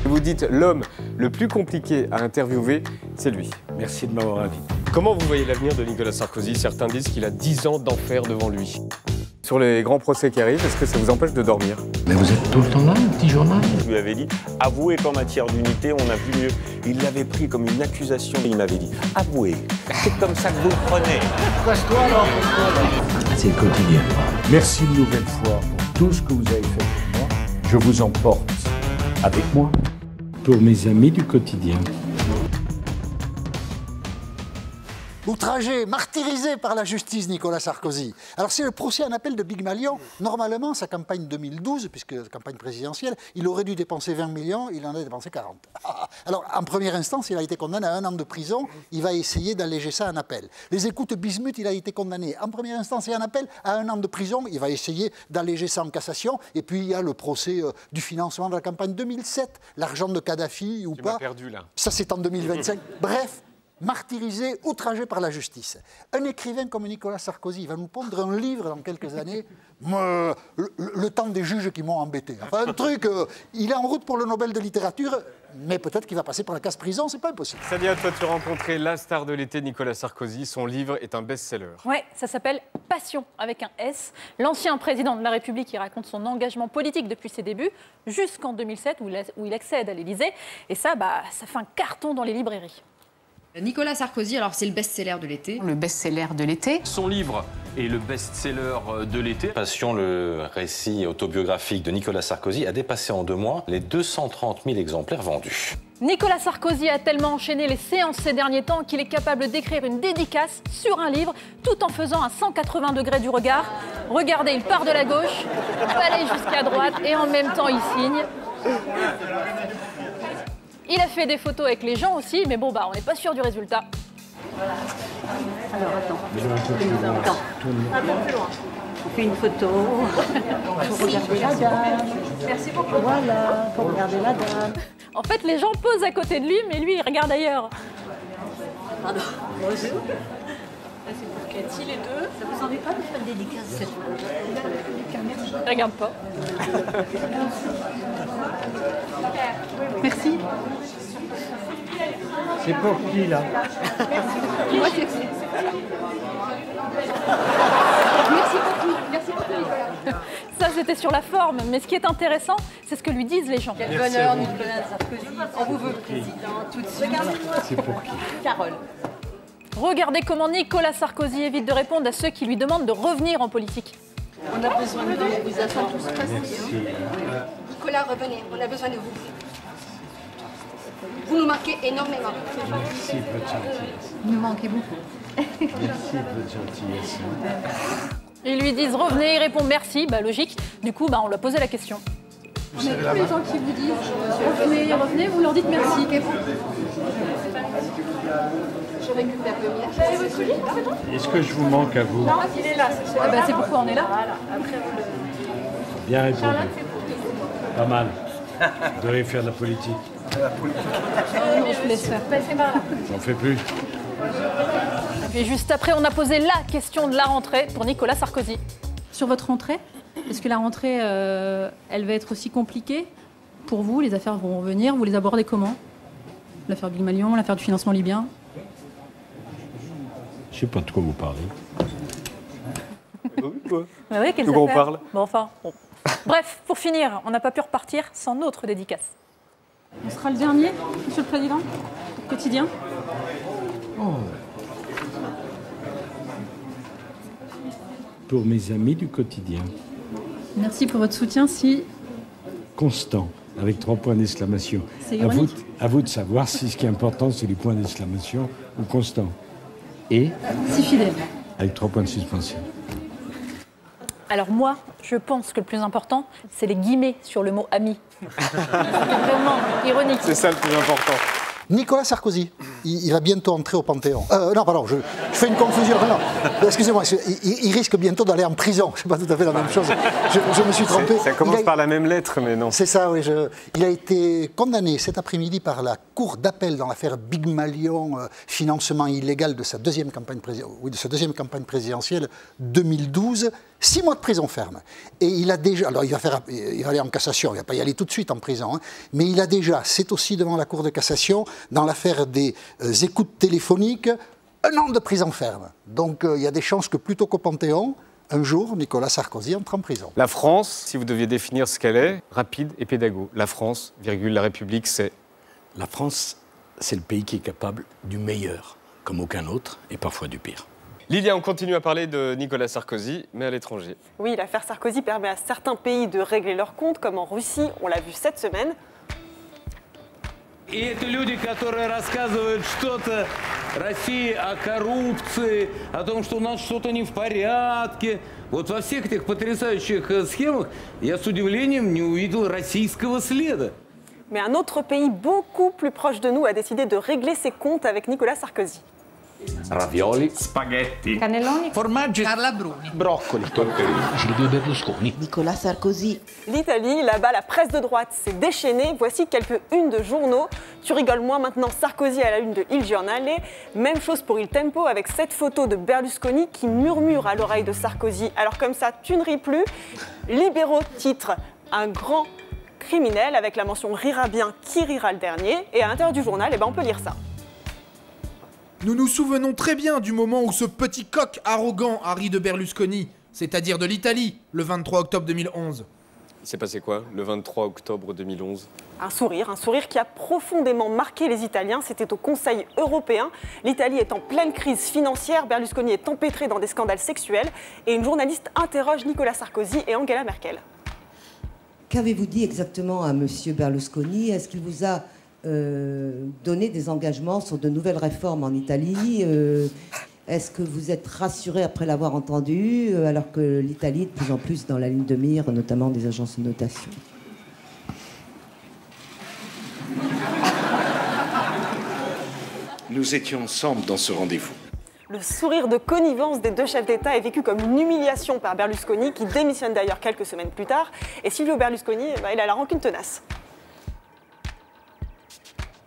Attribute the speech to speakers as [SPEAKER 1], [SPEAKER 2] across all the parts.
[SPEAKER 1] Vous dites l'homme le plus compliqué à interviewer, c'est lui.
[SPEAKER 2] Merci de m'avoir invité.
[SPEAKER 1] Comment vous voyez l'avenir de Nicolas Sarkozy? Certains disent qu'il a 10 ans d'enfer devant lui. Sur les grands procès qui arrivent, est-ce que ça vous empêche de dormir?
[SPEAKER 3] Mais vous êtes tout le temps là, le petit journal.
[SPEAKER 4] Je lui avais dit, avouez qu'en matière d'unité, on a vu mieux. Il l'avait pris comme une accusation. Il m'avait dit, avouez, c'est comme ça que vous le prenez.
[SPEAKER 3] Casse-toi alors. C'est le quotidien.
[SPEAKER 2] Merci une nouvelle fois pour tout ce que vous avez fait pour moi. Je vous emporte avec moi pour mes amis du quotidien.
[SPEAKER 5] Outragé, martyrisé par la justice, Nicolas Sarkozy. Alors c'est le procès en appel de Big Malion. Normalement, sa campagne 2012, puisque la campagne présidentielle, il aurait dû dépenser 20 millions, il en a dépensé 40. Alors en première instance, il a été condamné à 1 an de prison, il va essayer d'alléger ça en appel. Les écoutes Bismuth, il a été condamné en première instance et en appel à 1 an de prison, il va essayer d'alléger ça en cassation. Et puis il y a le procès du financement de la campagne 2007, l'argent de Kadhafi ou pas.
[SPEAKER 1] Perdu là.
[SPEAKER 5] Ça c'est en 2025. Bref. Martyrisé, outragé par la justice. Un écrivain comme Nicolas Sarkozy va nous pondre un livre dans quelques années, le temps des juges qui m'ont embêté. Enfin, un truc, il est en route pour le Nobel de littérature, mais peut-être qu'il va passer par la case prison, c'est pas impossible.
[SPEAKER 1] Sadia, toi tu as rencontré la star de l'été, Nicolas Sarkozy. Son livre est un best-seller.
[SPEAKER 6] Ouais, ça s'appelle Passion, avec un S. L'ancien président de la République, il raconte son engagement politique depuis ses débuts, jusqu'en 2007, où il accède à l'Élysée. Et ça, ça fait un carton dans les librairies.
[SPEAKER 7] Nicolas Sarkozy, alors c'est le best-seller de l'été.
[SPEAKER 8] Le best-seller de l'été.
[SPEAKER 9] Son livre est le best-seller de l'été.
[SPEAKER 4] Passion, le récit autobiographique de Nicolas Sarkozy, a dépassé en 2 mois les 230 000 exemplaires vendus.
[SPEAKER 6] Nicolas Sarkozy a tellement enchaîné les séances ces derniers temps qu'il est capable d'écrire une dédicace sur un livre tout en faisant un 180 degrés du regard. Regardez, il part de la gauche, balaye jusqu'à droite et en même temps il signe. Il a fait des photos avec les gens aussi, mais bon, on n'est pas sûr du résultat.
[SPEAKER 10] Alors, attends. Un peu plus loin. On fait une photo. Faut regarder la dame. Merci beaucoup. Voilà, faut regarder la dame.
[SPEAKER 6] En fait, les gens posent à côté de lui, mais lui, il regarde ailleurs.
[SPEAKER 10] Pardon. Bonjour. C'est pour Cathy, les deux. Ça vous ennuie pas de faire une dédicace cette fois?
[SPEAKER 6] Il regarde pas.
[SPEAKER 10] Merci.
[SPEAKER 2] C'est pour qui, là?
[SPEAKER 10] Moi, c'est... Merci beaucoup. Merci beaucoup, Nicolas.
[SPEAKER 6] Ça, c'était sur la forme, mais ce qui est intéressant, c'est ce que lui disent les gens.
[SPEAKER 10] Quel bonheur, Nicolas Sarkozy. On vous veut président tout de suite.
[SPEAKER 2] C'est pour qui?
[SPEAKER 10] Carole.
[SPEAKER 6] Regardez comment Nicolas Sarkozy évite de répondre à ceux qui lui demandent de revenir en politique.
[SPEAKER 10] On a besoin de vous. Vous attendons tous
[SPEAKER 2] Merci.
[SPEAKER 7] Nicolas, revenez, on a besoin de vous. Vous nous marquez énormément.
[SPEAKER 2] Merci de votre gentillesse.
[SPEAKER 10] Vous nous manquez beaucoup.
[SPEAKER 2] Merci de votre gentillesse.
[SPEAKER 6] Ils lui disent revenez, il répond merci, logique. Du coup, on lui a posé la question.
[SPEAKER 10] On a tous les gens qui vous disent revenez, revenez, vous leur dites merci.
[SPEAKER 7] Je récupère le mien.
[SPEAKER 2] Est-ce que je vous manque à vous?
[SPEAKER 10] Non, il est là.
[SPEAKER 6] C'est pourquoi on est là.
[SPEAKER 2] Bien répondu. Pas mal. Vous devez faire de la politique.
[SPEAKER 6] Je vous laisse faire.
[SPEAKER 2] J'en fais plus.
[SPEAKER 6] Et puis juste après, on a posé la question de la rentrée pour Nicolas Sarkozy.
[SPEAKER 11] Sur votre rentrée, est-ce que la rentrée, elle va être aussi compliquée pour vous? Les affaires vont venir, vous les abordez comment? L'affaire Big Malion, l'affaire du financement libyen?
[SPEAKER 2] Je ne sais pas de quoi vous parlez.
[SPEAKER 6] Oui, quelles
[SPEAKER 1] on
[SPEAKER 6] affaires?
[SPEAKER 1] parle.
[SPEAKER 6] Bon. Bref, pour finir, on n'a pas pu repartir sans notre dédicace.
[SPEAKER 11] On sera le dernier, Monsieur le Président, quotidien.
[SPEAKER 2] Pour mes amis du quotidien.
[SPEAKER 11] Merci pour votre soutien. Si
[SPEAKER 2] Constant, avec 3 points d'exclamation.
[SPEAKER 11] C'est ironique.
[SPEAKER 2] À vous de savoir si ce qui est important, c'est les points d'exclamation ou constant. Et
[SPEAKER 11] si fidèle.
[SPEAKER 2] avec 3 points de suspension.
[SPEAKER 6] Alors moi, je pense que le plus important, c'est les guillemets sur le mot ami. C'est vraiment ironique.
[SPEAKER 1] C'est ça le plus important.
[SPEAKER 5] Nicolas Sarkozy. il va bientôt entrer au Panthéon. Non, pardon, je fais une confusion. Non, excusez-moi, il risque bientôt d'aller en prison. Ce n'est pas tout à fait la même chose. Je me suis trompé.
[SPEAKER 1] Ça commence par la même lettre, mais non.
[SPEAKER 5] C'est ça, oui. Il a été condamné cet après-midi par la Cour d'appel dans l'affaire Big Malion, financement illégal de sa deuxième campagne présidentielle 2012. 6 mois de prison ferme. Et il a déjà... Alors, il va aller en cassation, il ne va pas y aller tout de suite en prison, hein, mais il a déjà, c'est aussi devant la Cour de cassation, dans l'affaire des écoutes téléphoniques, 1 an de prison ferme. Donc, il y a des chances que plutôt qu'au Panthéon, un jour, Nicolas Sarkozy entre en prison.
[SPEAKER 1] La France, si vous deviez définir ce qu'elle est, rapide et pédago. La France, virgule, la République, c'est...
[SPEAKER 3] La France, c'est le pays qui est capable du meilleur, comme aucun autre, et parfois du pire.
[SPEAKER 1] Lilia, on continue à parler de Nicolas Sarkozy, mais à l'étranger.
[SPEAKER 8] Oui, l'affaire Sarkozy permet à certains pays de régler leurs comptes, comme en Russie, on l'a vu cette semaine.
[SPEAKER 12] И это люди, которые рассказывают что-то России о коррупции, о том, что у нас что-то не в порядке. Вот во всех этих потрясающих схемах я с удивлением не увидел российского следа.
[SPEAKER 8] Mais un autre pays beaucoup plus proche de nous a décidé de régler ses comptes avec Nicolas Sarkozy.
[SPEAKER 3] Ravioli,
[SPEAKER 13] spaghetti,
[SPEAKER 10] cannelloni,
[SPEAKER 13] formaggi,
[SPEAKER 10] Carla Bruni,
[SPEAKER 13] broccoli,
[SPEAKER 3] Silvio Berlusconi,
[SPEAKER 14] Nicolas Sarkozy.
[SPEAKER 8] L'Italie, là-bas, la presse de droite s'est déchaînée. Voici quelques unes de journaux. Tu rigoles moins maintenant, Sarkozy à la une de Il Giornale. Même chose pour Il Tempo avec cette photo de Berlusconi qui murmure à l'oreille de Sarkozy. Alors comme ça, tu ne ris plus. Libéraux titre un grand criminel avec la mention rira bien, qui rira le dernier. Et à l'intérieur du journal, on peut lire ça.
[SPEAKER 15] Nous nous souvenons très bien du moment où ce petit coq arrogant a ri de Berlusconi, c'est-à-dire de l'Italie, le 23 octobre 2011.
[SPEAKER 1] Il s'est passé quoi, le 23 octobre 2011 ?
[SPEAKER 8] Un sourire qui a profondément marqué les Italiens. C'était au Conseil européen. L'Italie est en pleine crise financière. Berlusconi est empêtré dans des scandales sexuels. Et une journaliste interroge Nicolas Sarkozy et Angela Merkel.
[SPEAKER 14] Qu'avez-vous dit exactement à M. Berlusconi? Est-ce qu'il vous a donné des engagements sur de nouvelles réformes en Italie? Est-ce que vous êtes rassuré après l'avoir entendu, alors que l'Italie est de plus en plus dans la ligne de mire, notamment des agences de notation?
[SPEAKER 3] Nous étions ensemble dans ce rendez-vous.
[SPEAKER 8] Le sourire de connivence des deux chefs d'État est vécu comme une humiliation par Berlusconi, qui démissionne d'ailleurs quelques semaines plus tard. Et Silvio Berlusconi, il a la rancune tenace.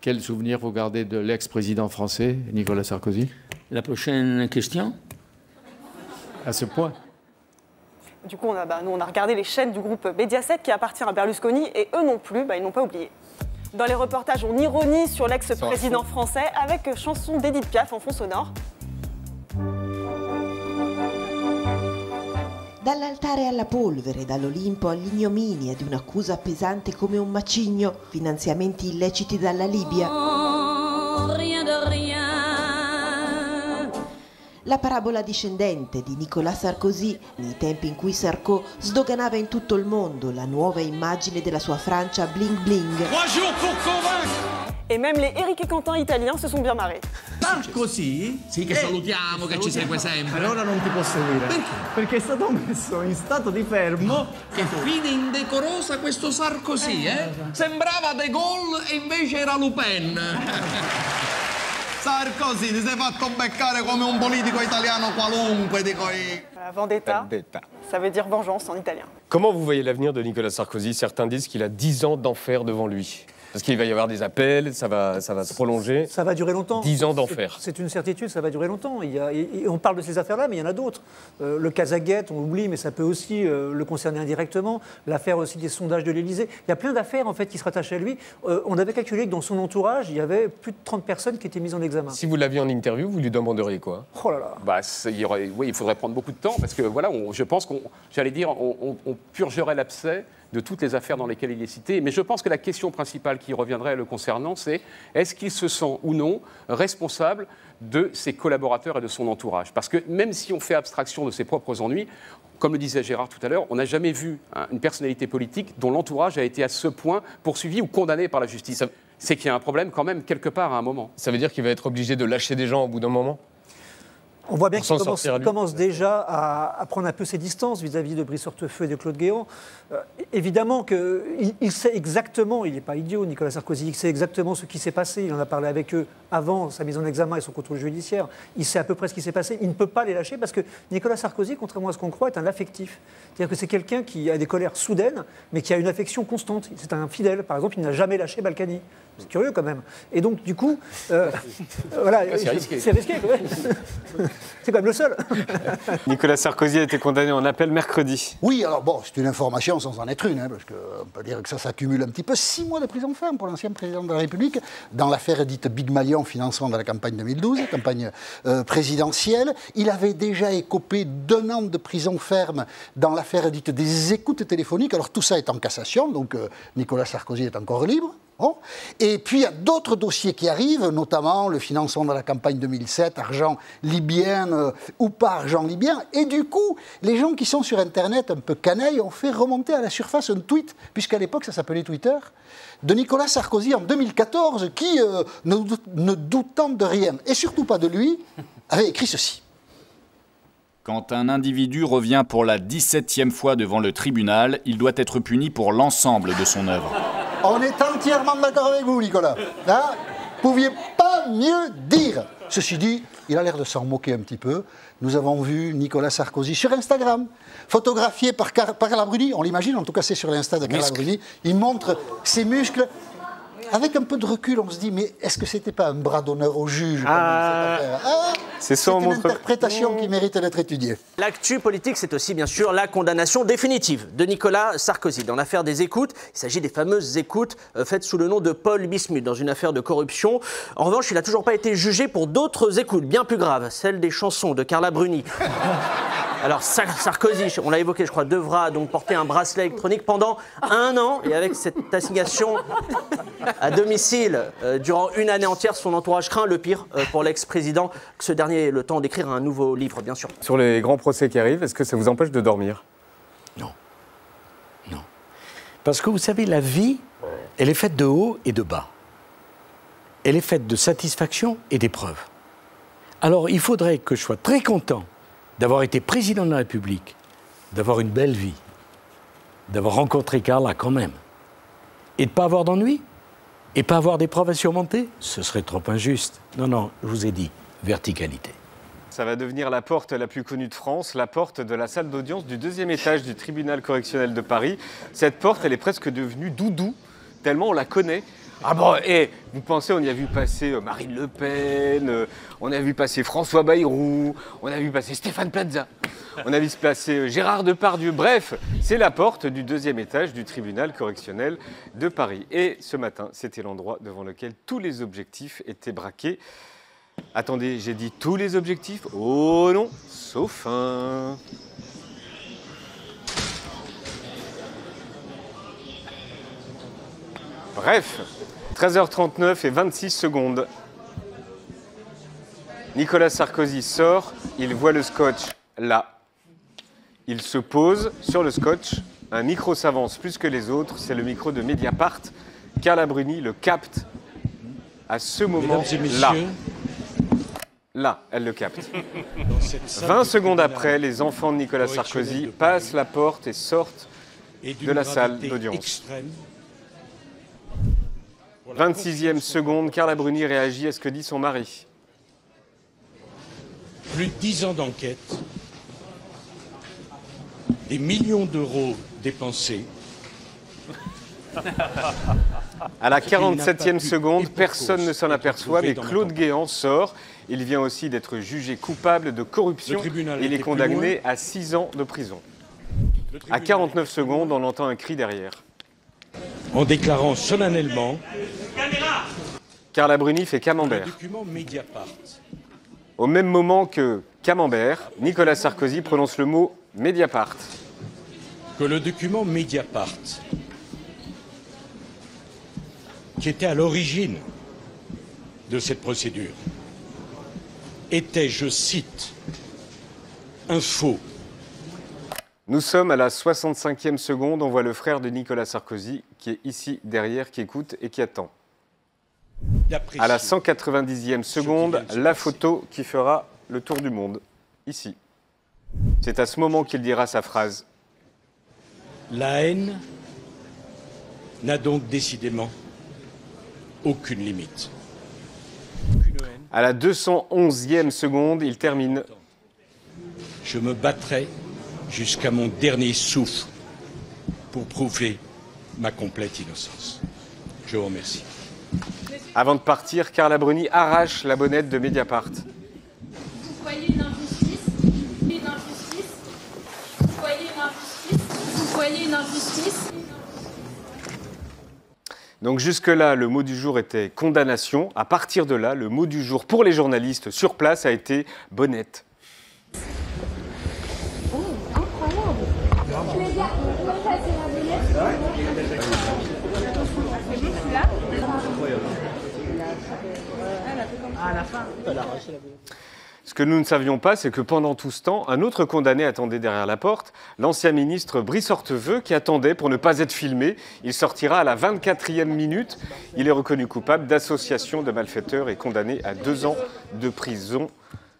[SPEAKER 2] Quel souvenir vous gardez de l'ex-président français, Nicolas Sarkozy?
[SPEAKER 3] La prochaine question?
[SPEAKER 2] À ce point?
[SPEAKER 8] Du coup, nous, on a regardé les chaînes du groupe Mediaset qui appartient à Berlusconi et eux non plus, ils n'ont pas oublié. Dans les reportages, on ironise sur l'ex-président français avec chanson d'Edith Piaf en fond sonore.
[SPEAKER 14] Dall'altare alla polvere, dall'Olimpo all'ignominia di un'accusa pesante come un macigno, finanziamenti illeciti dalla Libia.
[SPEAKER 6] Rien de rien.
[SPEAKER 14] La parabola discendente di Nicolas Sarkozy, nei tempi in cui Sarko sdoganava in tutto il mondo la nuova immagine della sua Francia bling bling.
[SPEAKER 8] Et même les Eric et Quentin italiens se sont bien marrés.
[SPEAKER 13] Sarkozy?
[SPEAKER 16] Sì, che salutiamo, che ci segue sempre.
[SPEAKER 13] Per ora non ti posso seguire. Perché è stato messo in stato di fermo.
[SPEAKER 16] Che fine indecorosa questo Sarkozy, eh? Sembrava De Gaulle e invece era Le Pen.
[SPEAKER 13] Sarkozy, ti sei fatto beccare come un politico italiano qualunque, dico io.
[SPEAKER 8] Vendetta, ça veut dire vengeance en italien.
[SPEAKER 1] Comment vous voyez l'avenir de Nicolas Sarkozy? Certains disent qu'il a 10 ans d'enfer devant lui. Parce qu'il va y avoir des appels, ça va se prolonger.
[SPEAKER 17] Ça va durer longtemps.
[SPEAKER 1] 10 ans d'enfer.
[SPEAKER 17] C'est une certitude, ça va durer longtemps. On parle de ces affaires-là, mais il y en a d'autres. Le Casaguette, on l'oublie, mais ça peut aussi le concerner indirectement. L'affaire aussi des sondages de l'Élysée. Il y a plein d'affaires en fait, qui se rattachent à lui. On avait calculé que dans son entourage, il y avait plus de 30 personnes qui étaient mises en examen.
[SPEAKER 1] Si vous l'aviez en interview, vous lui demanderiez quoi?
[SPEAKER 17] Oh là là.
[SPEAKER 18] Oui, il faudrait prendre beaucoup de temps, parce que voilà, je pense qu'on purgerait l'abcès de toutes les affaires dans lesquelles il est cité. Mais je pense que la question principale qui reviendrait le concernant, c'est est-ce qu'il se sent ou non responsable de ses collaborateurs et de son entourage? Parce que même si on fait abstraction de ses propres ennuis, comme le disait Gérard tout à l'heure, on n'a jamais vu une personnalité politique dont l'entourage a été à ce point poursuivi ou condamné par la justice. C'est qu'il y a un problème quand même quelque part à un moment.
[SPEAKER 1] Ça veut dire qu'il va être obligé de lâcher des gens au bout d'un moment?
[SPEAKER 17] On voit bien qu'il commence déjà à prendre un peu ses distances vis-à-vis de Brice Hortefeux et de Claude Guéant. Évidemment qu'il sait exactement, il n'est pas idiot, Nicolas Sarkozy, il sait exactement ce qui s'est passé. Il en a parlé avec eux avant sa mise en examen et son contrôle judiciaire. Il sait à peu près ce qui s'est passé. Il ne peut pas les lâcher parce que Nicolas Sarkozy, contrairement à ce qu'on croit, est un affectif. C'est-à-dire que c'est quelqu'un qui a des colères soudaines, mais qui a une affection constante. C'est un fidèle. Par exemple, il n'a jamais lâché Balkany. C'est curieux quand même. Et donc, du coup, voilà, c'est risqué. C'est risqué, quand même. C'est quand même le seul.
[SPEAKER 1] Nicolas Sarkozy a été condamné en appel mercredi.
[SPEAKER 5] Oui, alors bon, c'est une information sans en être une, hein, parce qu'on peut dire que ça s'accumule un petit peu. 6 mois de prison ferme pour l'ancien président de la République, dans l'affaire dite Big Malion, financement de la campagne 2012, campagne présidentielle. Il avait déjà écopé d'1 an de prison ferme dans l'affaire dite des écoutes téléphoniques. Alors tout ça est en cassation, donc Nicolas Sarkozy est encore libre. Bon. Et puis il y a d'autres dossiers qui arrivent, notamment le financement de la campagne 2007, argent libyen ou pas argent libyen. Et du coup, les gens qui sont sur Internet un peu canailles ont fait remonter à la surface un tweet, puisqu'à l'époque ça s'appelait Twitter, de Nicolas Sarkozy en 2014, qui, ne doutant de rien, et surtout pas de lui, avait écrit ceci.
[SPEAKER 19] Quand un individu revient pour la 17e fois devant le tribunal, il doit être puni pour l'ensemble de son œuvre.
[SPEAKER 5] On est entièrement d'accord avec vous, Nicolas. Hein? Vous ne pouviez pas mieux dire. Ceci dit, il a l'air de s'en moquer un petit peu. Nous avons vu Nicolas Sarkozy sur Instagram, photographié par Carla Bruni. On l'imagine, en tout cas c'est sur l'Insta de Carla Bruni. Il montre ses muscles. Avec un peu de recul, on se dit, mais est-ce que c'était pas un bras d'honneur au juge
[SPEAKER 1] c'est ça,
[SPEAKER 5] une interprétation qui mérite d'être étudiée.
[SPEAKER 20] L'actu politique, c'est aussi bien sûr la condamnation définitive de Nicolas Sarkozy. Dans l'affaire des écoutes, il s'agit des fameuses écoutes faites sous le nom de Paul Bismuth, dans une affaire de corruption. En revanche, il n'a toujours pas été jugé pour d'autres écoutes bien plus graves, celles des chansons de Carla Bruni. Alors Sarkozy, on l'a évoqué, je crois, devra donc porter un bracelet électronique pendant 1 an, et avec cette assignation à domicile durant 1 année entière, son entourage craint le pire pour l'ex-président, que ce dernier ait le temps d'écrire un nouveau livre, bien sûr.
[SPEAKER 1] Sur les grands procès qui arrivent, est-ce que ça vous empêche de dormir?
[SPEAKER 3] Non. Non. Parce que vous savez, la vie, elle est faite de haut et de bas. Elle est faite de satisfaction et d'épreuves. Alors, il faudrait que je sois très content d'avoir été président de la République, d'avoir une belle vie, d'avoir rencontré Carla quand même, et de ne pas avoir d'ennui, et pas avoir d'épreuves à surmonter, ce serait trop injuste. Non, non, je vous ai dit, verticalité.
[SPEAKER 1] Ça va devenir la porte la plus connue de France, la porte de la salle d'audience du 2e étage du tribunal correctionnel de Paris. Cette porte, elle est presque devenue doudou, tellement on la connaît. Ah bon, et vous pensez, on y a vu passer Marine Le Pen, on a vu passer François Bayrou, on a vu passer Stéphane Plaza, on a vu se placer Gérard Depardieu. Bref, c'est la porte du 2e étage du tribunal correctionnel de Paris. Et ce matin, c'était l'endroit devant lequel tous les objectifs étaient braqués. Attendez, j'ai dit tous les objectifs? Oh non, sauf un. Bref, 13h39 et 26 secondes. Nicolas Sarkozy sort, il voit le scotch là. Il se pose sur le scotch, un micro s'avance plus que les autres, c'est le micro de Mediapart. Carla Bruni le capte à ce moment-là. Là, elle le capte. 20 secondes après, les enfants de Nicolas Sarkozy passent la porte et sortent de la salle d'audience. 26e seconde, Carla Bruni réagit à ce que dit son mari.
[SPEAKER 2] Plus de 10 ans d'enquête, des millions d'euros dépensés.
[SPEAKER 1] À la 47e seconde, personne ne s'en aperçoit, mais Claude Guéant sort. Il vient aussi d'être jugé coupable de corruption. Il est condamné à 6 ans de prison. À 49 secondes, on entend un cri derrière.
[SPEAKER 2] En déclarant solennellement...
[SPEAKER 1] Carla Bruni fait camembert. Au même moment que camembert, Nicolas Sarkozy prononce le mot Mediapart.
[SPEAKER 2] Que le document Mediapart, qui était à l'origine de cette procédure, était, je cite, un faux.
[SPEAKER 1] Nous sommes à la 65e seconde, on voit le frère de Nicolas Sarkozy qui est ici derrière, qui écoute et qui attend. À la 190e seconde, la photo qui fera le tour du monde, ici. C'est à ce moment qu'il dira sa phrase.
[SPEAKER 2] La haine n'a donc décidément aucune limite.
[SPEAKER 1] À la 211e seconde, il termine.
[SPEAKER 2] Je me battrai jusqu'à mon dernier souffle pour prouver ma complète innocence. Je vous remercie.
[SPEAKER 1] Avant de partir, Carla Bruni arrache la bonnette de Mediapart.
[SPEAKER 6] Vous voyez une injustice, une injustice, vous voyez une injustice, vous voyez une injustice.
[SPEAKER 1] Donc jusque-là, le mot du jour était condamnation. À partir de là, le mot du jour pour les journalistes sur place a été bonnette.
[SPEAKER 6] Oh, incroyable. Les gars, ça c'est la bonnette.
[SPEAKER 10] À la fin, elle a arraché la bonnette.
[SPEAKER 1] Ce que nous ne savions pas, c'est que pendant tout ce temps, un autre condamné attendait derrière la porte, l'ancien ministre Brice Hortefeux, qui attendait pour ne pas être filmé. Il sortira à la 24e minute. Il est reconnu coupable d'association de malfaiteurs et condamné à 2 ans de prison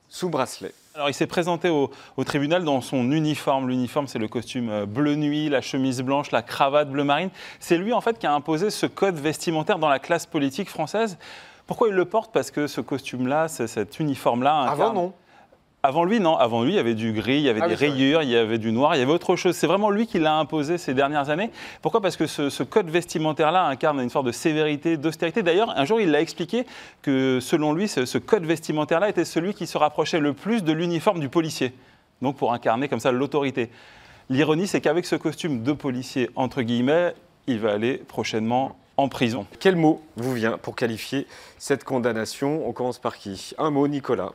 [SPEAKER 1] sous bracelet.
[SPEAKER 21] Alors, il s'est présenté au tribunal dans son uniforme. L'uniforme, c'est le costume bleu nuit, la chemise blanche, la cravate bleu marine. C'est lui, en fait, qui a imposé ce code vestimentaire dans la classe politique française. Pourquoi il le porte? Parce que ce costume-là, cet uniforme-là...
[SPEAKER 1] Avant, non.
[SPEAKER 21] Avant lui, non. Avant lui, il y avait du gris, il y avait des rayures, il y avait du noir, il y avait autre chose. C'est vraiment lui qui l'a imposé ces dernières années. Pourquoi? Parce que ce code vestimentaire-là incarne une sorte de sévérité, d'austérité. D'ailleurs, un jour, il l'a expliqué que, selon lui, ce code vestimentaire-là était celui qui se rapprochait le plus de l'uniforme du policier. Donc, pour incarner comme ça l'autorité. L'ironie, c'est qu'avec ce costume de policier, entre guillemets, il va aller prochainement en prison.
[SPEAKER 1] Quel mot vous vient pour qualifier cette condamnation? On commence par qui? Un mot, Nicolas.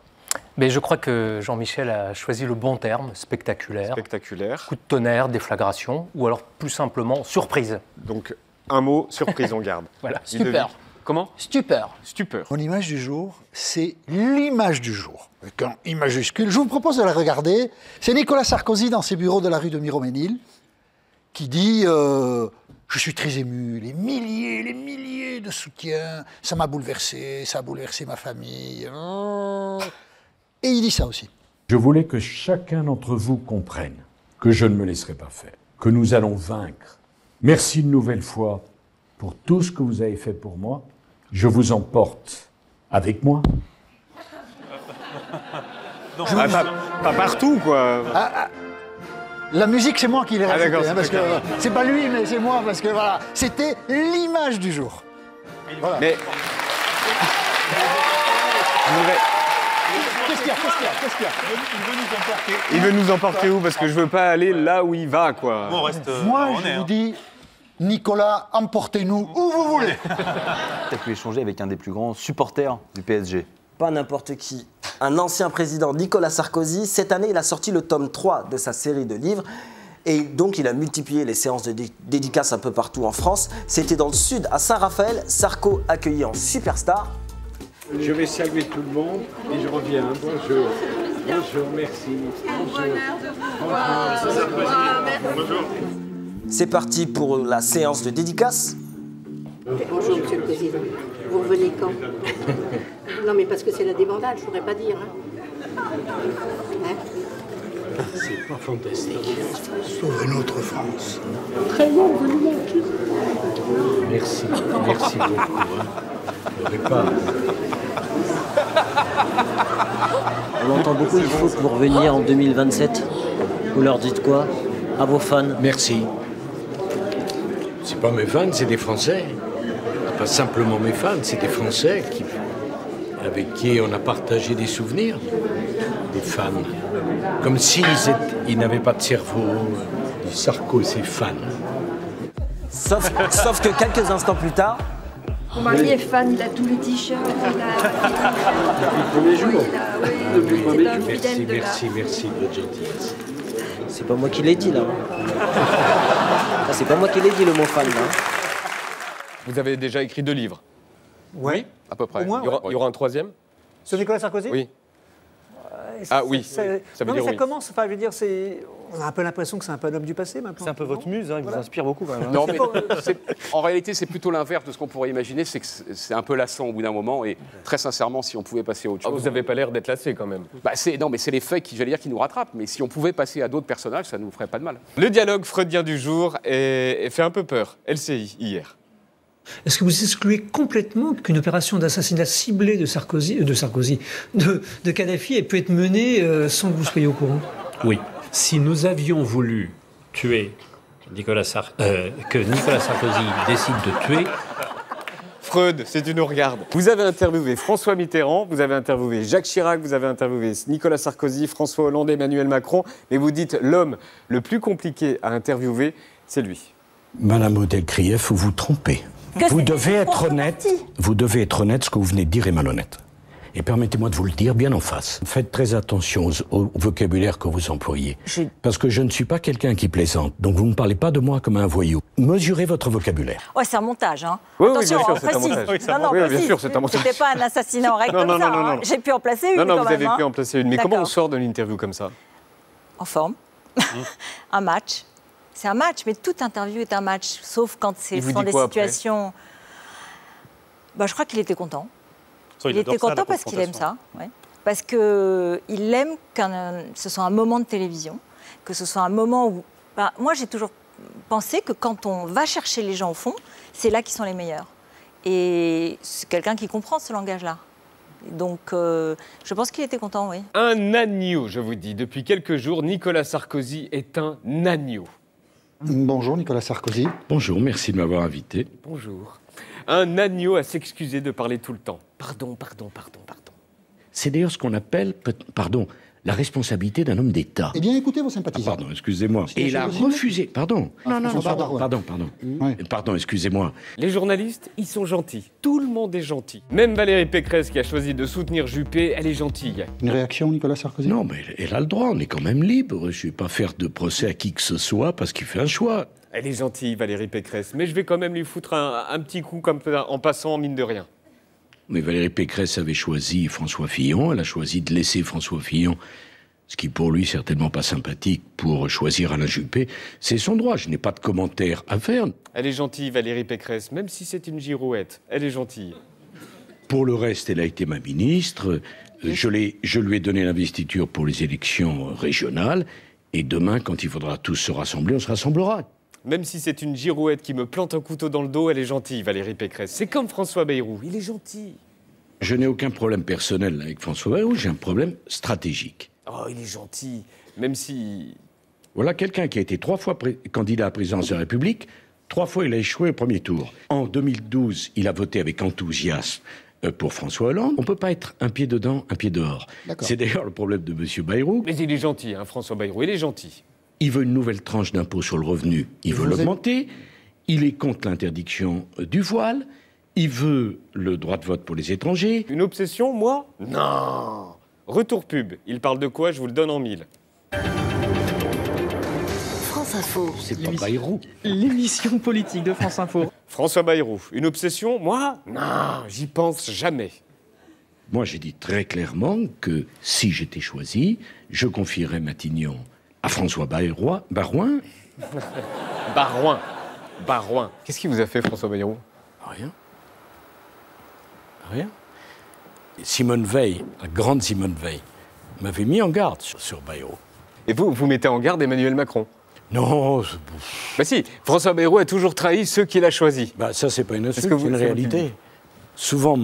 [SPEAKER 22] Mais je crois que Jean-Michel a choisi le bon terme, spectaculaire.
[SPEAKER 1] Spectaculaire.
[SPEAKER 22] Coup de tonnerre, déflagration, ou alors plus simplement surprise.
[SPEAKER 1] Donc un mot, surprise, on garde.
[SPEAKER 22] Voilà,
[SPEAKER 1] stupeur. Comment?
[SPEAKER 22] Stupeur.
[SPEAKER 1] Stupeur.
[SPEAKER 5] Mon image du jour, c'est l'image du jour, avec un I majuscule. Je vous propose de la regarder. C'est Nicolas Sarkozy dans ses bureaux de la rue de Miromesnil qui dit je suis très ému, les milliers de soutiens, ça m'a bouleversé, ça a bouleversé ma famille. Et il dit ça aussi.
[SPEAKER 2] Je voulais que chacun d'entre vous comprenne que je ne me laisserai pas faire, que nous allons vaincre. Merci une nouvelle fois pour tout ce que vous avez fait pour moi. Je vous emporte avec moi.
[SPEAKER 1] Non, pas partout, quoi.
[SPEAKER 5] La musique, c'est moi qui l'ai rajoutée, parce que
[SPEAKER 1] clair.
[SPEAKER 5] c'est pas lui, mais c'est moi, parce que voilà, c'était l'image du jour. Voilà.
[SPEAKER 1] Mais...
[SPEAKER 5] Qu'est-ce qu'il y a
[SPEAKER 1] Il veut nous emporter où? Parce que je veux pas aller là où il va, quoi.
[SPEAKER 5] Moi, je vous dis, Nicolas, emportez-nous où vous voulez.
[SPEAKER 23] Tu as pu échanger avec un des plus grands supporters du PSG.
[SPEAKER 20] Pas n'importe qui. Un ancien président, Nicolas Sarkozy. Cette année, il a sorti le tome 3 de sa série de livres. Et donc, il a multiplié les séances de dédicaces un peu partout en France. C'était dans le sud, à Saint-Raphaël. Sarko accueilli en superstar.
[SPEAKER 2] Je vais saluer tout le monde et je reviens. Bonjour. Bonjour, merci.
[SPEAKER 20] Bonjour. C'est parti pour la séance de dédicaces.
[SPEAKER 10] Bonjour, Monsieur le Président. Vous revenez quand? Non, mais parce que c'est la débandade, je ne pourrais pas dire. Hein?
[SPEAKER 2] C'est pas fantastique.
[SPEAKER 5] Sauver notre France.
[SPEAKER 10] Très bien, vous nous manquez.
[SPEAKER 2] Merci beaucoup. Pas...
[SPEAKER 24] On entend beaucoup, il faut que vous reveniez en 2027. Vous leur dites quoi à vos fans?
[SPEAKER 2] Merci. C'est pas mes fans, c'est des Français. Pas simplement mes fans, c'est des Français avec qui on a partagé des souvenirs. Des fans. Comme s'ils n'avaient pas de cerveau. Des Sarkozy fans.
[SPEAKER 20] Sauf que quelques instants plus tard...
[SPEAKER 7] Mon mari est fan, il a tous les t-shirts.
[SPEAKER 2] Depuis le premier jour. Depuis le premier jour. Merci de votre gentillesse.
[SPEAKER 24] C'est pas moi qui l'ai dit là. Ah, c'est pas moi qui l'ai dit le mot fan là.
[SPEAKER 25] Vous avez déjà écrit 2 livres?
[SPEAKER 17] Oui.
[SPEAKER 25] À peu près.
[SPEAKER 17] Au moins,
[SPEAKER 25] il y aura un 3e?
[SPEAKER 17] Sur Nicolas Sarkozy?
[SPEAKER 25] Oui.
[SPEAKER 1] Ah oui, ça veut
[SPEAKER 17] non, mais
[SPEAKER 1] dire
[SPEAKER 17] ça
[SPEAKER 1] oui.
[SPEAKER 17] commence, enfin, je veux dire, on a un peu l'impression que c'est un peu un homme du passé maintenant.
[SPEAKER 23] C'est un peu votre muse, hein, il vous inspire beaucoup quand même.
[SPEAKER 18] Non, mais en réalité, c'est plutôt l'inverse de ce qu'on pourrait imaginer, c'est que c'est un peu lassant au bout d'un moment, et très sincèrement, si on pouvait passer à autre chose...
[SPEAKER 1] Vous n'avez pas l'air d'être lassé quand même.
[SPEAKER 18] Bah, non, mais c'est les faits qui nous rattrapent, mais si on pouvait passer à d'autres personnages, ça ne nous ferait pas de mal.
[SPEAKER 1] Le dialogue freudien du jour fait un peu peur. LCI, hier.
[SPEAKER 17] Est-ce que vous excluez complètement qu'une opération d'assassinat ciblé de Kadhafi ait pu être menée sans que vous soyez au courant?
[SPEAKER 4] Oui. Si nous avions voulu tuer que Nicolas Sarkozy décide de tuer...
[SPEAKER 1] Freud, si tu nous regardes. Vous avez interviewé François Mitterrand, vous avez interviewé Jacques Chirac, vous avez interviewé Nicolas Sarkozy, François Hollande, Emmanuel Macron, mais vous dites l'homme le plus compliqué à interviewer, c'est lui.
[SPEAKER 3] Madame Autel-Krief, vous vous trompez. Vous devez être honnête. Vous devez être honnête, ce que vous venez de dire est malhonnête. Et permettez-moi de vous le dire bien en face. Faites très attention au vocabulaire que vous employez. Parce que je ne suis pas quelqu'un qui plaisante. Donc vous ne parlez pas de moi comme un voyou. Mesurez votre vocabulaire.
[SPEAKER 9] Ouais, c'est un montage, hein.
[SPEAKER 1] Oui,
[SPEAKER 9] attention,
[SPEAKER 1] oui, bien sûr, c'est un
[SPEAKER 9] précise.
[SPEAKER 1] montage.
[SPEAKER 9] Non,
[SPEAKER 1] bien sûr, c'est un montage.
[SPEAKER 9] C'était pas un assassinat en règle comme ça. Hein. J'ai pu en placer une
[SPEAKER 1] Non,
[SPEAKER 9] quand
[SPEAKER 1] vous
[SPEAKER 9] même.
[SPEAKER 1] avez pu en placer une. Mais comment on sort d'une interview comme ça?
[SPEAKER 9] En forme. Un match. C'est un match, mais toute interview est un match, sauf quand ce sont des situations... je crois qu'il était content. Il était content parce qu'il aime ça. Ouais. Parce qu'il aime que ce soit un moment de télévision, que ce soit un moment où... moi, j'ai toujours pensé que quand on va chercher les gens au fond, c'est là qu'ils sont les meilleurs. Et c'est quelqu'un qui comprend ce langage-là. Donc, je pense qu'il était content, oui.
[SPEAKER 1] Un agneau, je vous dis. Depuis quelques jours, Nicolas Sarkozy est un agneau.
[SPEAKER 5] Bonjour, Nicolas Sarkozy.
[SPEAKER 3] Bonjour, merci de m'avoir invité.
[SPEAKER 1] Bonjour. Un agneau à s'excuser de parler tout le temps. Pardon.
[SPEAKER 3] C'est d'ailleurs ce qu'on appelle, la responsabilité d'un homme d'État.
[SPEAKER 5] Eh bien, écoutez vos sympathisants.
[SPEAKER 3] Pardon, excusez-moi. Et il a refusé. Pardon, excusez-moi.
[SPEAKER 1] Les journalistes, ils sont gentils. Tout le monde est gentil. Même Valérie Pécresse, qui a choisi de soutenir Juppé, elle est gentille.
[SPEAKER 5] Une réaction, Nicolas Sarkozy?
[SPEAKER 3] Non, mais elle a le droit, on est quand même libre. Je ne vais pas faire de procès à qui que ce soit parce qu'il fait un choix.
[SPEAKER 1] Elle est gentille, Valérie Pécresse, mais je vais quand même lui foutre un petit coup comme en passant, mine de rien.
[SPEAKER 3] Mais Valérie Pécresse avait choisi François Fillon, elle a choisi de laisser François Fillon, ce qui pour lui certainement pas sympathique, pour choisir Alain Juppé. C'est son droit, je n'ai pas de commentaire à faire.
[SPEAKER 1] Elle est gentille, Valérie Pécresse, même si c'est une girouette, elle est gentille.
[SPEAKER 3] Pour le reste, elle a été ma ministre, je lui ai donné l'investiture pour les élections régionales, et demain, quand il faudra tous se rassembler, on se rassemblera.
[SPEAKER 1] Même si c'est une girouette qui me plante un couteau dans le dos, elle est gentille, Valérie Pécresse. C'est comme François Bayrou, il est gentil.
[SPEAKER 3] Je n'ai aucun problème personnel avec François Bayrou, j'ai un problème stratégique.
[SPEAKER 1] Oh, il est gentil, même si...
[SPEAKER 3] Voilà quelqu'un qui a été 3 fois candidat à la présidence de la République, 3 fois il a échoué au premier tour. En 2012, il a voté avec enthousiasme pour François Hollande. On ne peut pas être un pied dedans, un pied dehors. C'est d'ailleurs le problème de M. Bayrou.
[SPEAKER 1] Mais il est gentil, hein, François Bayrou, il est gentil.
[SPEAKER 3] Il veut une nouvelle tranche d'impôt sur le revenu, il veut l'augmenter, il est contre l'interdiction du voile, il veut le droit de vote pour les étrangers.
[SPEAKER 1] Une obsession, moi? Non. Retour pub, il parle de quoi? Je vous le donne en 1000.
[SPEAKER 11] France Info.
[SPEAKER 3] C'est pas Bayrou.
[SPEAKER 11] L'émission politique de France Info.
[SPEAKER 1] François Bayrou, une obsession? Moi? Non, j'y pense jamais.
[SPEAKER 3] Moi, j'ai dit très clairement que si j'étais choisi, je confierais Matignon à François Barouin.
[SPEAKER 1] Barouin. Qu'est-ce qu'il vous a fait, François Bayrou?
[SPEAKER 3] Rien. Simone Veil, la grande Simone Veil, m'avait mis en garde sur Bayrou.
[SPEAKER 1] Et vous mettez en garde Emmanuel Macron?
[SPEAKER 3] Non.
[SPEAKER 1] Bah si, François Bayrou a toujours trahi ceux qu'il a choisis.
[SPEAKER 3] Bah ça, c'est pas une insulte, c'est une réalité. Souvent,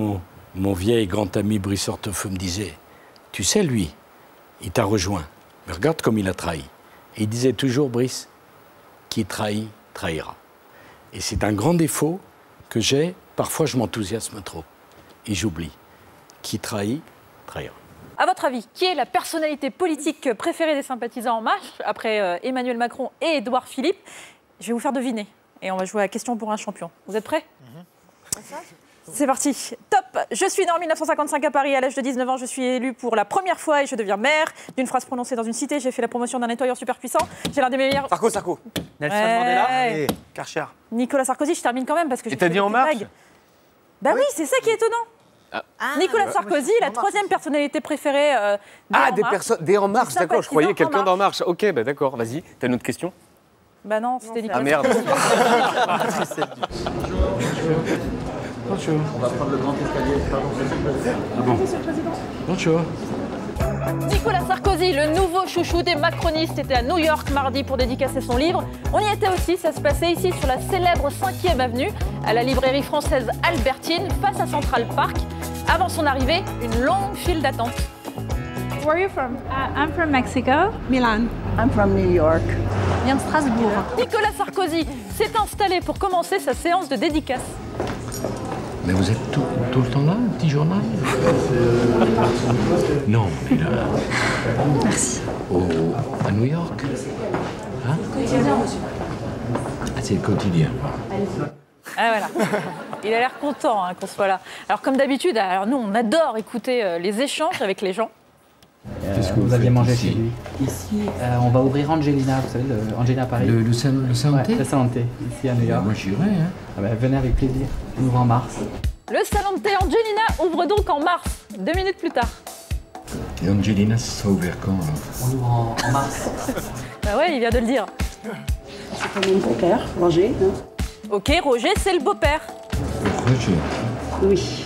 [SPEAKER 3] mon vieil grand ami Brice Hortefeux me disait, tu sais, lui, il t'a rejoint, mais regarde comme il a trahi. Et il disait toujours, Brice, qui trahit, trahira. Et c'est un grand défaut que j'ai. Parfois, je m'enthousiasme trop. Et j'oublie. Qui trahit, trahira.
[SPEAKER 6] À votre avis, qui est la personnalité politique préférée des sympathisants En Marche, après Emmanuel Macron et Édouard Philippe? Je vais vous faire deviner. Et on va jouer à question pour un champion. Vous êtes prêts? C'est parti. Top. Je suis née en 1955 à Paris. À l'âge de 19 ans, je suis élue pour la première fois et je deviens maire. D'une phrase prononcée dans une cité, j'ai fait la promotion d'un nettoyeur super puissant. J'ai l'un des meilleurs...
[SPEAKER 23] Sarko. Nelson Mandela et Karcher.
[SPEAKER 6] Nicolas Sarkozy, je termine quand même parce que...
[SPEAKER 1] Et t'as dit En Marche?
[SPEAKER 6] Bah oui, c'est ça qui est étonnant. Nicolas Sarkozy, la troisième personnalité préférée
[SPEAKER 1] des En Marche, d'accord, je croyais
[SPEAKER 6] sympathisant
[SPEAKER 1] quelqu'un d'En Marche. Ok, bah d'accord, vas-y, t'as une autre question?
[SPEAKER 6] Bah non, c'était Nicolas.
[SPEAKER 1] Ah merde.
[SPEAKER 3] Bonjour.
[SPEAKER 24] On va prendre le grand escalier.
[SPEAKER 3] Ah bon. Bonjour.
[SPEAKER 6] Nicolas Sarkozy, le nouveau chouchou des macronistes, était à New York mardi pour dédicacer son livre. On y était aussi, ça se passait ici sur la célèbre 5e avenue, à la librairie française Albertine, face à Central Park. Avant son arrivée, une longue file d'attente.
[SPEAKER 12] Where are you from? I'm from Mexico.
[SPEAKER 10] Milan. I'm from New York.
[SPEAKER 6] Il vient de Strasbourg. Nicolas Sarkozy s'est installé pour commencer sa séance de dédicace.
[SPEAKER 3] Mais vous êtes tout le temps là, un petit journal? Non, mais là...
[SPEAKER 12] Merci.
[SPEAKER 3] À New York? Hein? Ah, c'est le quotidien.
[SPEAKER 6] Ah voilà. Il a l'air content qu'on soit là. Alors comme d'habitude, nous on adore écouter les échanges avec les gens.
[SPEAKER 13] Vous aviez mangé chez lui. Ici, on va ouvrir Angelina, vous savez, Angelina Paris.
[SPEAKER 3] Le Salanté?
[SPEAKER 13] Le Salanté, ici à New York.
[SPEAKER 3] Moi j'irai, hein.
[SPEAKER 13] Ah bah, venez avec plaisir. On ouvre en mars.
[SPEAKER 6] Le salon de thé Angelina ouvre donc en mars, 2 minutes plus tard.
[SPEAKER 3] Et Angelina, ça sera ouvert quand?
[SPEAKER 13] On ouvre en mars.
[SPEAKER 6] Bah ouais, il vient de le dire.
[SPEAKER 10] C'est comme mon beau-père, Roger. Hein.
[SPEAKER 6] Ok, Roger, c'est le beau-père.
[SPEAKER 3] Roger?
[SPEAKER 10] Oui.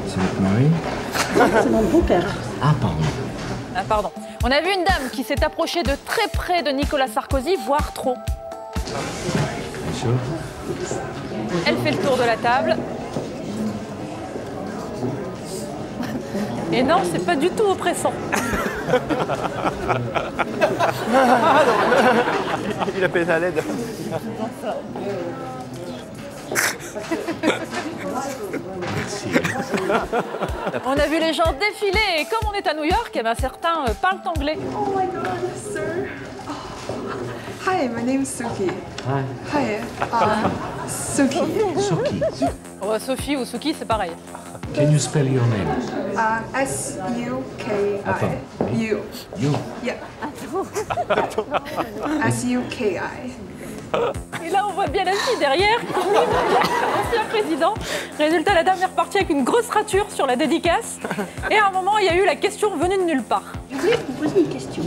[SPEAKER 3] C'est votre mari?
[SPEAKER 10] C'est mon beau-père.
[SPEAKER 3] Ah, pardon.
[SPEAKER 6] Ah, pardon. On a vu une dame qui s'est approchée de très près de Nicolas Sarkozy, voire trop.
[SPEAKER 3] Bonjour.
[SPEAKER 6] Elle fait le tour de la table. Et non, c'est pas du tout oppressant.
[SPEAKER 23] Il a pété à l'aide.
[SPEAKER 6] On a vu les gens défiler et comme on est à New York, eh ben, certains parlent anglais.
[SPEAKER 14] Oh my God, sir. Oh. Hi, my name is Suki. Hi. Suki.
[SPEAKER 3] Suki.
[SPEAKER 6] Oh, Sophie ou Suki, c'est pareil.
[SPEAKER 3] Can you spell your name?
[SPEAKER 14] S-U-K-I.
[SPEAKER 3] Attends.
[SPEAKER 14] You.
[SPEAKER 3] You?
[SPEAKER 14] Yeah. S-U-K-I.
[SPEAKER 6] Et là, on voit bien la fille derrière, l'ancien président. Résultat, la dame est repartie avec une grosse rature sur la dédicace. Et à un moment, il y a eu la question venue de nulle part.
[SPEAKER 10] Je voulais vous poser une question.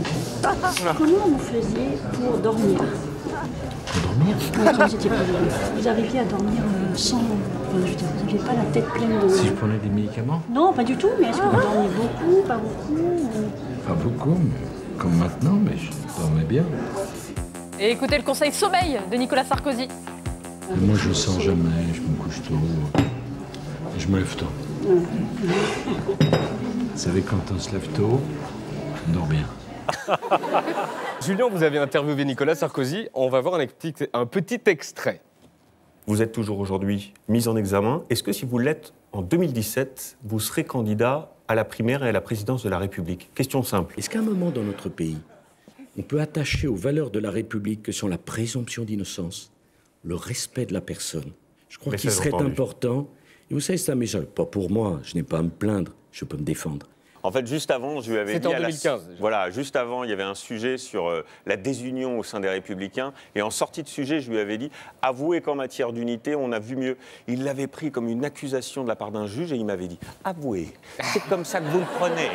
[SPEAKER 10] Comment vous faisiez pour dormir?
[SPEAKER 3] Pour dormir?
[SPEAKER 10] Quand vous étiez président, vous arriviez à dormir sans... Enfin, je veux dire, vous n'aviez pas la tête pleine de...
[SPEAKER 3] Si je prenais des médicaments?
[SPEAKER 10] Non, pas du tout, mais est-ce que vous dormiez beaucoup, pas beaucoup
[SPEAKER 3] Pas beaucoup, mais comme maintenant, mais je dormais bien.
[SPEAKER 6] Et écoutez le conseil sommeil de Nicolas Sarkozy.
[SPEAKER 3] Moi, je ne sors jamais, je me couche tôt, et je me lève tôt. Vous savez, quand on se lève tôt, on dort bien.
[SPEAKER 1] Julien, vous avez interviewé Nicolas Sarkozy. On va voir un petit extrait.
[SPEAKER 15] Vous êtes toujours aujourd'hui mis en examen. Est-ce que si vous l'êtes en 2017, vous serez candidat à la primaire et à la présidence de la République? Question simple.
[SPEAKER 3] Est-ce qu'à un moment dans notre pays, on peut attacher aux valeurs de la République que sont la présomption d'innocence, le respect de la personne? Je crois qu'il serait important, et vous savez, c'est un message, pas pour moi, je n'ai pas à me plaindre, je peux me défendre.
[SPEAKER 15] En fait, juste avant, je lui avais dit...
[SPEAKER 1] C'était en 2015.
[SPEAKER 15] Voilà, juste avant, il y avait un sujet sur la désunion au sein des Républicains. Et en sortie de sujet, je lui avais dit, avouez qu'en matière d'unité, on a vu mieux. Il l'avait pris comme une accusation de la part d'un juge et il m'avait dit, avouez, c'est comme ça que vous le prenez.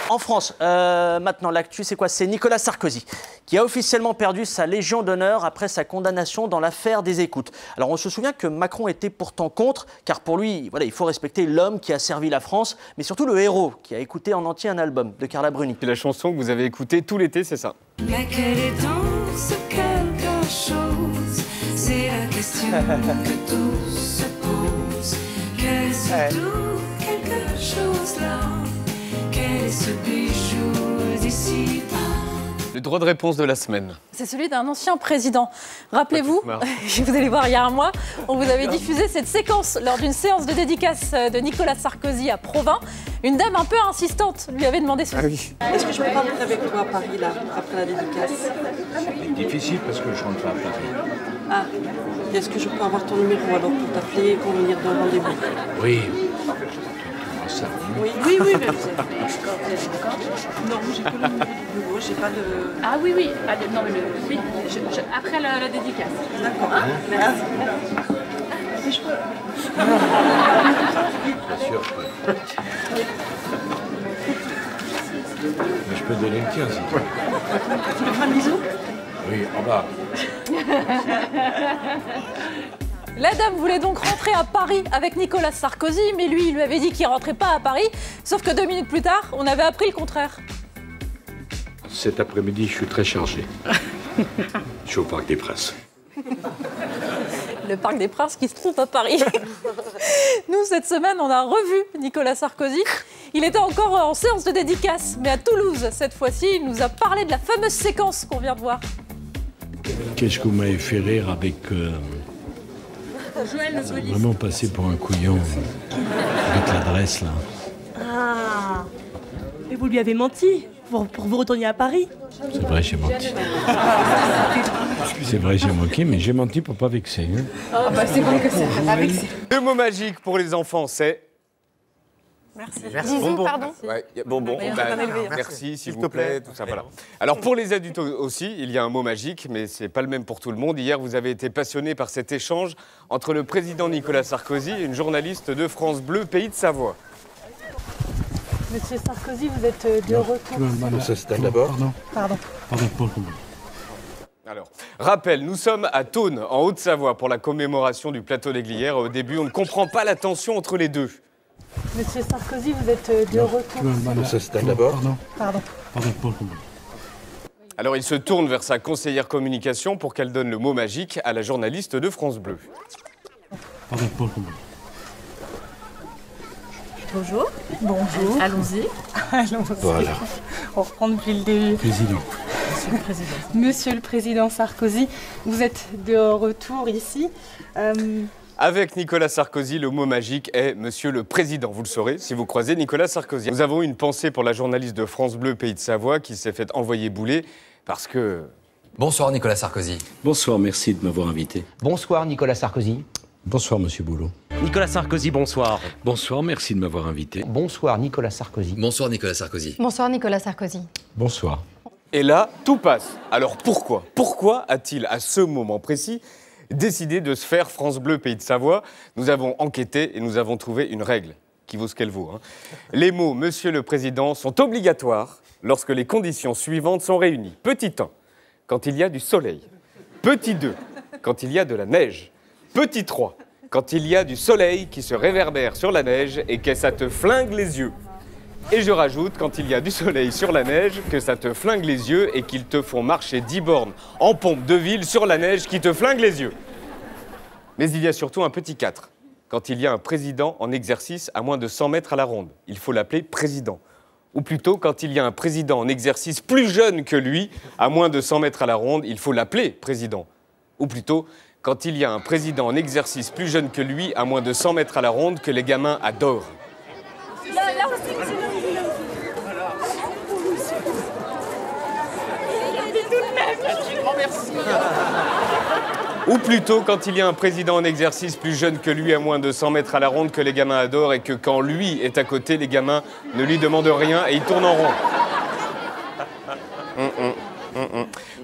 [SPEAKER 20] En France, maintenant, l'actu, c'est quoi? C'est Nicolas Sarkozy qui a officiellement perdu sa Légion d'honneur après sa condamnation dans l'affaire des écoutes. Alors, on se souvient que Macron était pourtant contre, car pour lui, voilà, il faut respecter l'homme qui a servi la France, mais surtout le héros qui a écouté en entier un album de Carla Bruni.
[SPEAKER 1] C'est la chanson que vous avez écoutée tout l'été, c'est ça.
[SPEAKER 16] Mais quel est donc ce quelque chose? C'est la question que tous se posent. Quel est ce tout quelque chose-là? Quel est ce bijou d'ici-bas?
[SPEAKER 1] Le droit de réponse de la semaine.
[SPEAKER 6] C'est celui d'un ancien président. Rappelez-vous, vous allez voir, il y a un mois, on vous avait diffusé cette séquence lors d'une séance de dédicace de Nicolas Sarkozy à Provins. Une dame un peu insistante lui avait demandé ceci.
[SPEAKER 26] Ah oui. Est-ce que je peux rentrer avec toi à Paris, là, après la dédicace?
[SPEAKER 3] C'est difficile parce que je rentre pas à Paris.
[SPEAKER 26] Ah, est-ce que je peux avoir ton numéro alors pour t'appeler et convenir d'un rendez-vous?
[SPEAKER 3] Oui.
[SPEAKER 26] Oui, mais vous êtes d'accord? Non, j'ai que le numéro du bureau, j'ai pas de...
[SPEAKER 6] Ah oui, oui, non, mais oui, après la dédicace.
[SPEAKER 26] D'accord, merci.
[SPEAKER 14] tes cheveux.
[SPEAKER 2] Bien sûr. Mais je peux te donner le tien si tu veux.
[SPEAKER 14] Tu me feras un bisou?
[SPEAKER 2] Oui, en bas.
[SPEAKER 6] La dame voulait donc rentrer à Paris avec Nicolas Sarkozy, mais lui, il lui avait dit qu'il rentrait pas à Paris. Sauf que 2 minutes plus tard, on avait appris le contraire.
[SPEAKER 2] Cet après-midi, je suis très chargé. Je suis au Parc des Princes.
[SPEAKER 6] Le Parc des Princes qui se trouve à Paris. Nous, cette semaine, on a revu Nicolas Sarkozy. Il était encore en séance de dédicace, mais à Toulouse, cette fois-ci, il nous a parlé de la fameuse séquence qu'on vient de voir.
[SPEAKER 2] Qu'est-ce que vous m'avez fait rire avec... Vraiment passé pour un couillon avec l'adresse, là.
[SPEAKER 7] Ah. Et vous lui avez menti pour vous retourner à Paris?
[SPEAKER 2] C'est vrai, j'ai menti. C'est vrai, j'ai manqué, mais j'ai menti pour pas vexer. Hein.
[SPEAKER 6] Ah bah c'est bon que ça va pas vexer.
[SPEAKER 1] Le mot magique pour les enfants, c'est...
[SPEAKER 6] Merci.
[SPEAKER 1] Merci.
[SPEAKER 6] Bonbon. Pardon.
[SPEAKER 1] Ouais, bonbon.
[SPEAKER 6] Mais
[SPEAKER 1] Bah,
[SPEAKER 6] merci,
[SPEAKER 1] merci, s'il vous plaît, tout ça, voilà. Alors, pour les adultes aussi, il y a un mot magique, mais c'est pas le même pour tout le monde. Hier, vous avez été passionné par cet échange entre le président Nicolas Sarkozy et une journaliste de France Bleu, Pays de Savoie.
[SPEAKER 7] Monsieur Sarkozy, vous êtes de retour.
[SPEAKER 2] On s'installe d'abord.
[SPEAKER 7] Pardon.
[SPEAKER 1] Alors, rappel, nous sommes à Thônes, en Haute-Savoie, pour la commémoration du plateau des Glières. Au début, on ne comprend pas la tension entre les deux.
[SPEAKER 7] Monsieur Sarkozy, vous êtes de retour.
[SPEAKER 2] On s'installe d'abord.
[SPEAKER 7] Pardon.
[SPEAKER 1] Alors, il se tourne vers sa conseillère communication pour qu'elle donne le mot magique à la journaliste de France Bleu.
[SPEAKER 7] Bonjour. Bonjour. Allons-y.
[SPEAKER 2] Voilà.
[SPEAKER 7] On reprend depuis le début.
[SPEAKER 2] Président.
[SPEAKER 7] Monsieur le Président. Monsieur le Président Sarkozy, vous êtes de retour ici.
[SPEAKER 1] Avec Nicolas Sarkozy, le mot magique est « Monsieur le Président ». Vous le saurez si vous croisez Nicolas Sarkozy. Nous avons une pensée pour la journaliste de France Bleu, Pays de Savoie, qui s'est fait envoyer bouler parce que...
[SPEAKER 8] Bonsoir Nicolas Sarkozy.
[SPEAKER 2] Bonsoir, merci de m'avoir invité.
[SPEAKER 8] Bonsoir Nicolas Sarkozy.
[SPEAKER 2] Bonsoir, monsieur Boulot.
[SPEAKER 8] Nicolas Sarkozy, bonsoir.
[SPEAKER 2] Bonsoir, merci de m'avoir invité.
[SPEAKER 8] Bonsoir Nicolas Sarkozy. Bonsoir Nicolas Sarkozy.
[SPEAKER 12] Bonsoir Nicolas Sarkozy.
[SPEAKER 2] Bonsoir.
[SPEAKER 1] Et là, tout passe. Alors pourquoi? Pourquoi a-t-il, à ce moment précis, décidé de se faire France Bleu Pays de Savoie? Nous avons enquêté et nous avons trouvé une règle qui vaut ce qu'elle vaut. Hein. Les mots « Monsieur le Président » sont obligatoires lorsque les conditions suivantes sont réunies. Petit 1, quand il y a du soleil. Petit 2, quand il y a de la neige. Petit 3, quand il y a du soleil qui se réverbère sur la neige et que ça te flingue les yeux. Et je rajoute, quand il y a du soleil sur la neige, que ça te flingue les yeux et qu'ils te font marcher 10 bornes en pompe de ville sur la neige qui te flingue les yeux. Mais il y a surtout un petit 4. Quand il y a un président en exercice à moins de 100 mètres à la ronde, il faut l'appeler président. Ou plutôt, quand il y a un président en exercice plus jeune que lui, à moins de 100 mètres à la ronde, il faut l'appeler président. Ou plutôt, quand il y a un président en exercice plus jeune que lui, à moins de 100 mètres à la ronde, que les gamins adorent.
[SPEAKER 7] Là aussi, monsieur.
[SPEAKER 1] Ou plutôt, quand il y a un président en exercice plus jeune que lui, à moins de 100 mètres à la ronde, que les gamins adorent, et que quand lui est à côté, les gamins ne lui demandent rien et ils tournent en rond.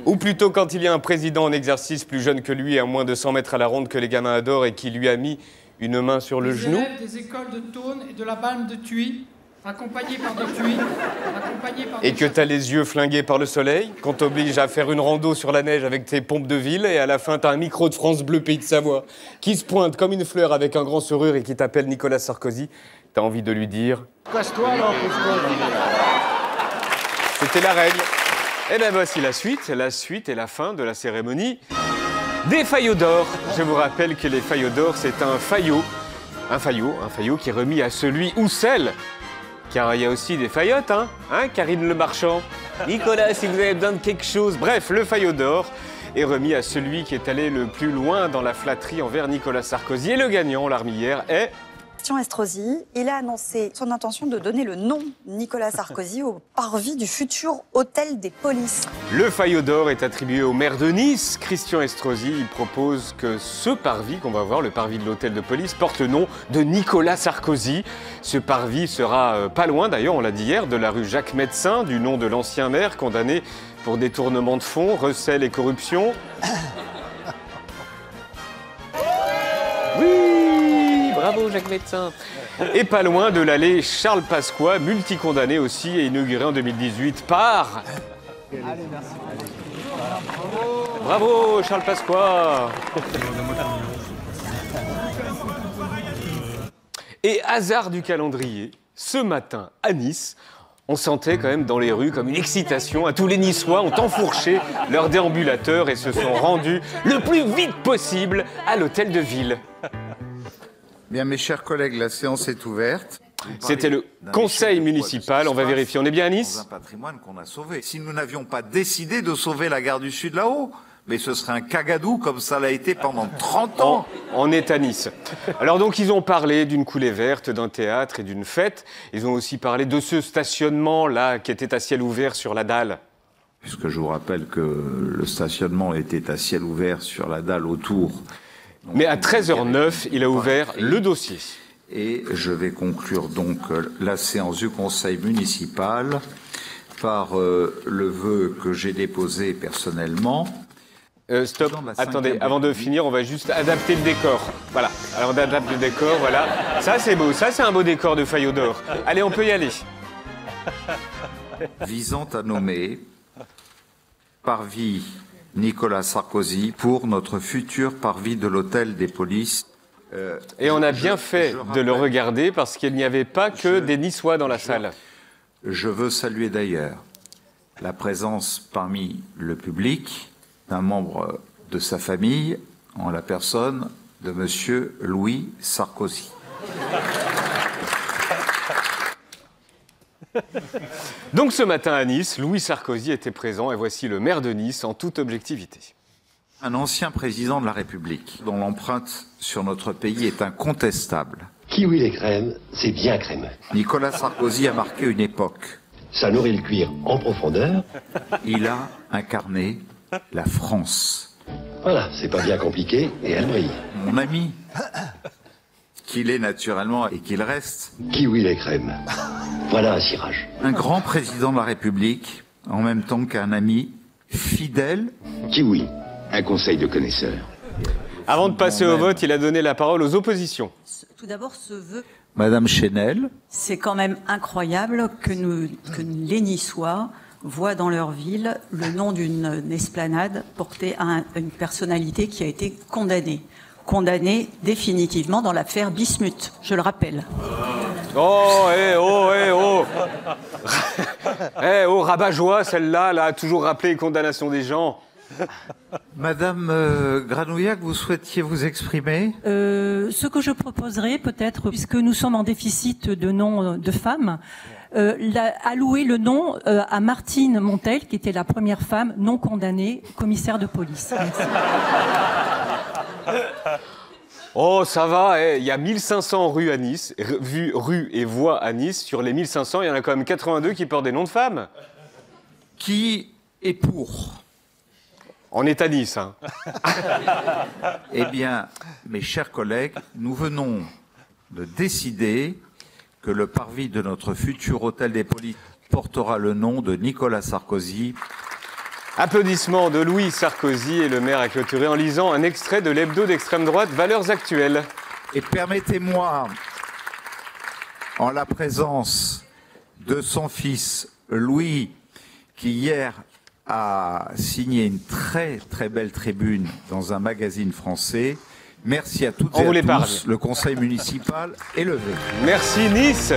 [SPEAKER 1] Ou plutôt, quand il y a un président en exercice plus jeune que lui, à moins de 100 mètres à la ronde, que les gamins adorent, et qui lui a mis une main sur le genou.
[SPEAKER 19] Les élèves des écoles de Thônes et de la Balme de Thuy, accompagnés par des Thuy,
[SPEAKER 1] et que t'as les yeux flingués par le soleil, qu'on t'oblige à faire une rando sur la neige avec tes pompes de ville, et à la fin t'as un micro de France Bleu Pays de Savoie qui se pointe comme une fleur avec un grand sourire et qui t'appelle Nicolas Sarkozy. T'as envie de lui dire...
[SPEAKER 19] Casse-toi là,
[SPEAKER 1] C'était la règle. Et bien voici la suite et la fin de la cérémonie des faillots d'or. Je vous rappelle que les faillots d'or, c'est un faillot qui est remis à celui ou celle. Car il y a aussi des faillottes, hein, Karine Le Marchand. Nicolas, si vous avez besoin de quelque chose. Bref, le faillot d'or est remis à celui qui est allé le plus loin dans la flatterie envers Nicolas Sarkozy. Et le gagnant, l'armière, est...
[SPEAKER 21] Christian Estrosi, il a annoncé son intention de donner le nom Nicolas Sarkozy au parvis du futur hôtel des polices.
[SPEAKER 1] Le faillot d'or est attribué au maire de Nice, Christian Estrosi. Il propose que ce parvis qu'on va voir, le parvis de l'hôtel de police, porte le nom de Nicolas Sarkozy. Ce parvis sera pas loin, d'ailleurs, on l'a dit hier, de la rue Jacques Médecin, du nom de l'ancien maire condamné pour détournement de fonds, recel et corruption. Oui! Bravo Jacques Médecin. Et pas loin de l'allée Charles Pasqua, multicondamné aussi et inauguré en 2018 par... Allez, merci. Bravo Charles Pasqua. Et hasard du calendrier, ce matin à Nice, on sentait quand même dans les rues comme une excitation. Tous les Niçois ont enfourché leur déambulateur et se sont rendus le plus vite possible à l'hôtel de ville.
[SPEAKER 4] Bien, mes chers collègues, la séance est ouverte.
[SPEAKER 1] C'était le conseil municipal, on va vérifier. On est bien à Nice ?
[SPEAKER 4] Un patrimoine qu'on a sauvé. Si nous n'avions pas décidé de sauver la gare du Sud là-haut, mais ce serait un cagadou comme ça l'a été pendant 30 ans.
[SPEAKER 1] On est à Nice. Alors donc ils ont parlé d'une coulée verte, d'un théâtre et d'une fête. Ils ont aussi parlé de ce stationnement-là qui était à ciel ouvert sur la dalle.
[SPEAKER 4] Puisque je vous rappelle que le stationnement était à ciel ouvert sur la dalle autour. Donc,
[SPEAKER 1] mais à 13h09, il a ouvert le dossier.
[SPEAKER 4] Et je vais conclure donc la séance du conseil municipal par le vœu que j'ai déposé personnellement.
[SPEAKER 1] Stop, attendez, avant de finir, on va juste adapter le décor. Voilà, alors on adapte le décor, voilà. Ça c'est beau, ça c'est un beau décor de Fayot d'or. Allez, on peut y aller.
[SPEAKER 4] Visant à nommer parvis Nicolas Sarkozy pour notre futur parvis de l'hôtel des polices.
[SPEAKER 1] Et on a bien fait de le regarder parce qu'il n'y avait pas que des Niçois dans la salle.
[SPEAKER 4] Je veux saluer d'ailleurs la présence parmi le public d'un membre de sa famille, en la personne de Monsieur Louis Sarkozy.
[SPEAKER 1] Donc ce matin à Nice, Louis Sarkozy était présent et voici le maire de Nice en toute objectivité.
[SPEAKER 4] Un ancien président de la République dont l'empreinte sur notre pays est incontestable.
[SPEAKER 9] Kiwi les crèmes, c'est bien crémeux.
[SPEAKER 4] Nicolas Sarkozy a marqué une époque.
[SPEAKER 9] Ça nourrit le cuir en profondeur.
[SPEAKER 4] Il a incarné la France.
[SPEAKER 9] Voilà, c'est pas bien compliqué et elle brille.
[SPEAKER 4] Mon ami, qu'il est naturellement et qu'il reste.
[SPEAKER 9] Kiwi les crèmes. Voilà un cirage.
[SPEAKER 4] Un grand président de la République, en même temps qu'un ami fidèle.
[SPEAKER 9] Kiwi, un conseil de connaisseurs.
[SPEAKER 1] Avant de passer au vote, il a donné la parole aux oppositions.
[SPEAKER 10] Tout d'abord, ce vœu.
[SPEAKER 4] Madame Chenel.
[SPEAKER 10] C'est quand même incroyable que les Niçois voient dans leur ville le nom d'une esplanade portée à une personnalité qui a été condamnée définitivement dans l'affaire Bismuth, je le rappelle.
[SPEAKER 1] Oh, oh, rabat-joie, celle-là, a toujours rappelé les condamnations des gens.
[SPEAKER 4] Madame Granouillac, vous souhaitiez vous exprimer ?
[SPEAKER 17] Ce que je proposerais, peut-être, puisque nous sommes en déficit de noms de femmes, allouer le nom à Martine Montel, qui était la première femme non condamnée, commissaire de police. Merci.
[SPEAKER 1] Oh, ça va, il y a 1500 rues à Nice, rues et voies à Nice. Sur les 1500, il y en a quand même 82 qui portent des noms de femmes.
[SPEAKER 4] Qui est pour ?
[SPEAKER 1] On est à Nice, hein.
[SPEAKER 4] Eh bien, mes chers collègues, nous venons de décider que le parvis de notre futur hôtel des polices portera le nom de Nicolas Sarkozy.
[SPEAKER 1] Applaudissements de Louis Sarkozy et le maire a clôturé en lisant un extrait de l'hebdo d'extrême droite Valeurs Actuelles.
[SPEAKER 4] Et permettez-moi, en la présence de son fils Louis, qui hier a signé une très très belle tribune dans un magazine français. Merci à toutes et à tous. Le conseil municipal est levé.
[SPEAKER 1] Merci Nice.